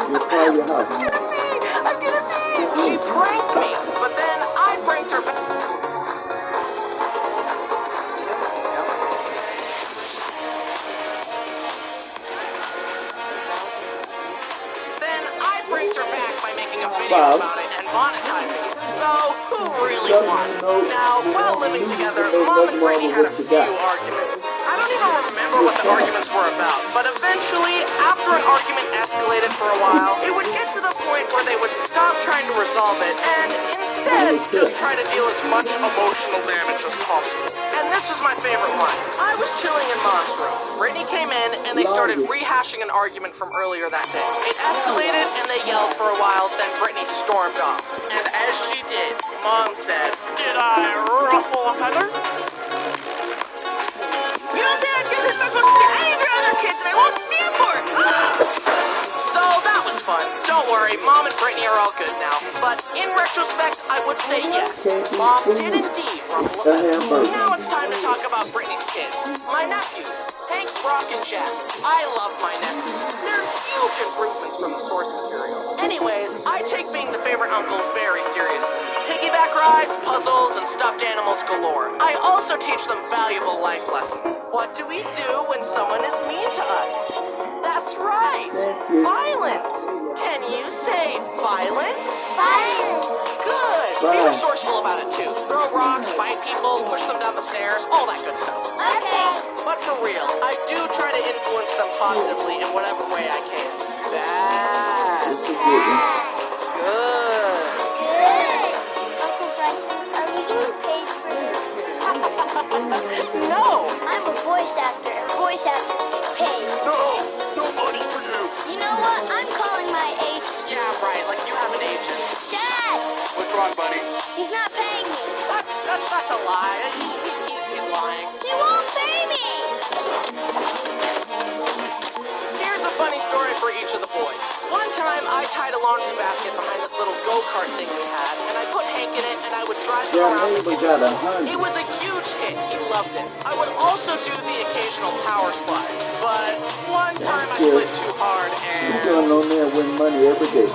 I'm gonna pee! She pranked me, but then I pranked her back. Then I pranked her back by making a video about it and monetizing it. So, who really won? Now, while living together, Mom and Brittany had a few arguments. I don't even remember what the arguments were about, but eventually, after an argument escalated for a while, it would get to the point where they would stop trying to resolve it and instead just try to deal as much emotional damage as possible. And this was my favorite one. I was chilling in Mom's room. Brittany came in and they started rehashing an argument from earlier that day. It escalated and they yelled for a while, then Brittany stormed off. And as she did, Mom said, "Did I ruffle a feather?" You don't say that disrespectful to any of your other kids, and I won't stand for it! So that was fun. Don't worry, Mom and Brittany are all good now. But in retrospect, I would say yes. Mom did indeed ruffle a feather. Now it's time to talk about Brittany's kids. My nephews, Hank, Brock, and Jack. I love my nephews. They're huge improvements from the source material. Anyways, I take being the favorite uncle very seriously. Piggyback rides, puzzles, and stuffed animals galore. I also teach them valuable life lessons. What do we do when someone is mean to us? That's right, violence. Can you say violence? Violence. Good. Be resourceful about it too. Throw rocks, bite people, push them down the stairs, all that good stuff. Okay. But for real, I do try to influence them positively in whatever way I can. Bad. Good. Good. Uncle Bryson, are we getting paid for this? No. I'm a voice actor, and voice actors get paid. No money for you. You know what? I'm calling my agent. Yeah, right, like you have an agent. Dad! What's wrong, buddy? He's not paying me. That's a lie. He's lying. He won't pay me! Here's a funny story for each of the boys. One time, I tied a laundry basket behind this little go-kart thing we had, and I put Hank in it, and I would drive him around the kitchen. It was a huge hit. He loved it. I would also do the occasional power slide, but one time I slid too hard, and... You're going on there and win money every day.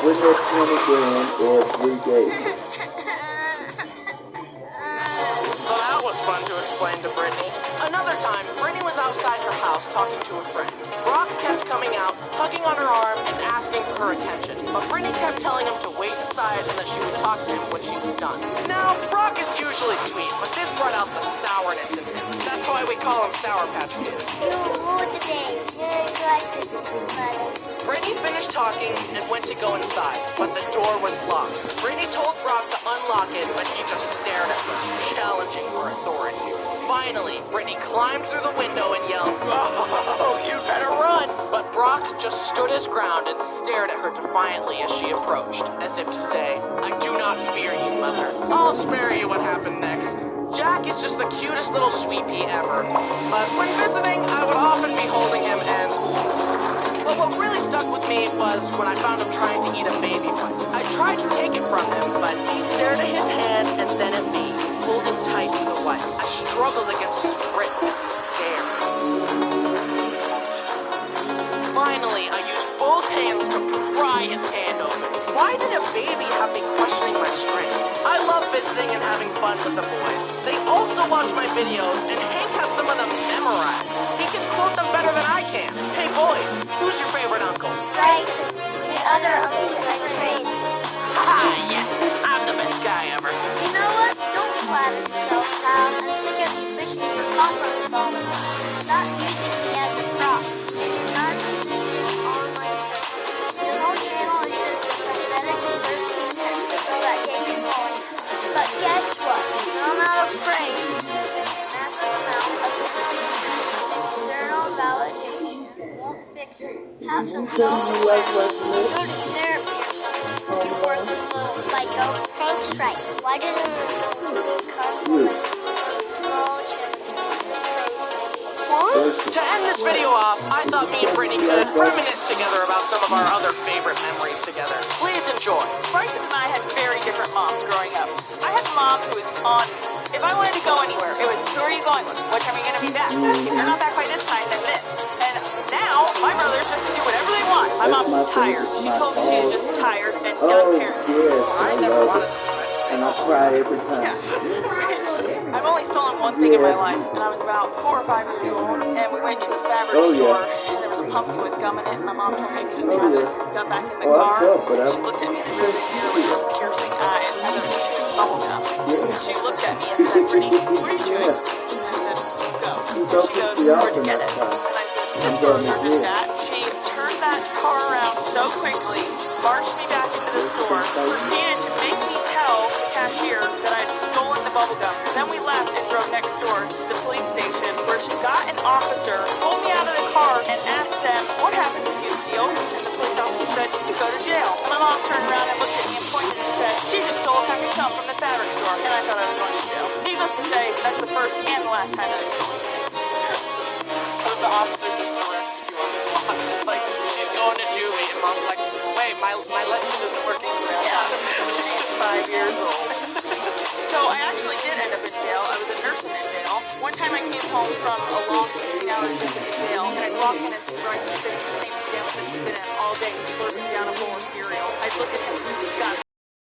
Win that 20 grand every day. So that was fun to explain to Brittany. Another time, Brittany was outside her house talking to a friend. Brock kept coming out, tugging on her arm, and asking for her attention. But Brittany kept telling him to wait inside and that she would talk to him when she was done. Now, Brock is usually sweet, but this brought out the sourness in him. That's why we call him Sour Patch Kid. You ruled the day. You're like this, buddy. Brittany finished talking and went to go inside, but the door was locked. Brittany told Brock to unlock it, but he just stared at her, challenging her authority. Finally, Brittany climbed through the window and yelled, "Oh, you better run!" But Brock just stood his ground and stared at her defiantly as she approached, as if to say, "I do not fear you, mother. I'll spare you what happened next." Jack is just the cutest little sweet pea ever. But when visiting, I would often be holding him and... But what really stuck with me was when I found him trying to eat a baby one. I tried to take it from him, but he stared at his hand and then at me, holding tight to the white. I struggled against his grip as he stared. Finally, I used both hands to pry his hand open. Why did a baby have me questioning my strength? I love visiting and having fun with the boys. They also watch my videos, and Hank has some of them memorized. He can quote them better than I can. Hey boys, who's your favorite uncle? Bryson, the other uncle that I trained. Haha, yes, I'm the best guy ever. You know what? Don't flatter yourself, pal. I'm sick of you fishing for compliments all the time. Stop using me as a prop. It's a narcissistic online circle. Your whole channel is just a pathetic first attempt to fill that gaping void. But guess what? No amount of praise, massive amount of external validation won't fix it. Have some self-awareness. Go to therapy or something. You worthless little psycho. Hank's right. Why didn't you compliment small To end this video off, I thought me and Brittany could reminisce together about some of our other favorite memories together. Please enjoy. Bryson and I had very different moms growing up. I had a mom who was on me. If I wanted to go anywhere, it was, who are you going with? What time are you going to be back? If you're not back by this time, then this. And now, my brothers just can do whatever they want. My That's mom's my tired. favorite, She my told me she was all. just tired and Oh, done parenting. yes, I I never love wanted it. to do it. And I cry every time. Yeah. I've only stolen one thing in my life, and I was about 4 or 5 years old, and we went to a fabric Oh, yeah. store, and there was a pumpkin with gum in it, and my mom told me I couldn't Oh, have yeah. it. Got back in the Oh, I car, felt, but and I'm she looked at me in the rearview mirror with her piercing eyes as I was chewing bubble gum. yeah. She looked at me and said, Brittany, what are you chewing? Yeah. I said, go. She And don't she piss goes, me off where'd you in get that it? car. And I said, I'm the store, going to Georgia, jail. Dad. She turned that car around so quickly, marched me back into the store, proceeded to make me tell the cashier that I had stolen the bubble gum. Then we left and drove next door to the police station, where she got an officer, pulled me out of the car, and asked them, what happens if you steal? And the police officer said, you go to jail. And my mom turned around and looked at me and pointed and said, she just stole a pack of gum from the fabric store. And I thought I was going to jail. Needless to say, that's the first and the last time that I've stolen anything. What if the officer just arrested you on the spot? It's like, she's going to juvie, and mom's like, wait, my lesson isn't working the way I thought. She's 5 years old. So I actually did end up in jail. I was a nurse in jail. One time I came home from a long 16-hour shift at the jail, and I'd walk in and see Bryce sitting in the same pajamas that he'd been in all day, slurping down a bowl of cereal. I'd look at him with disgust.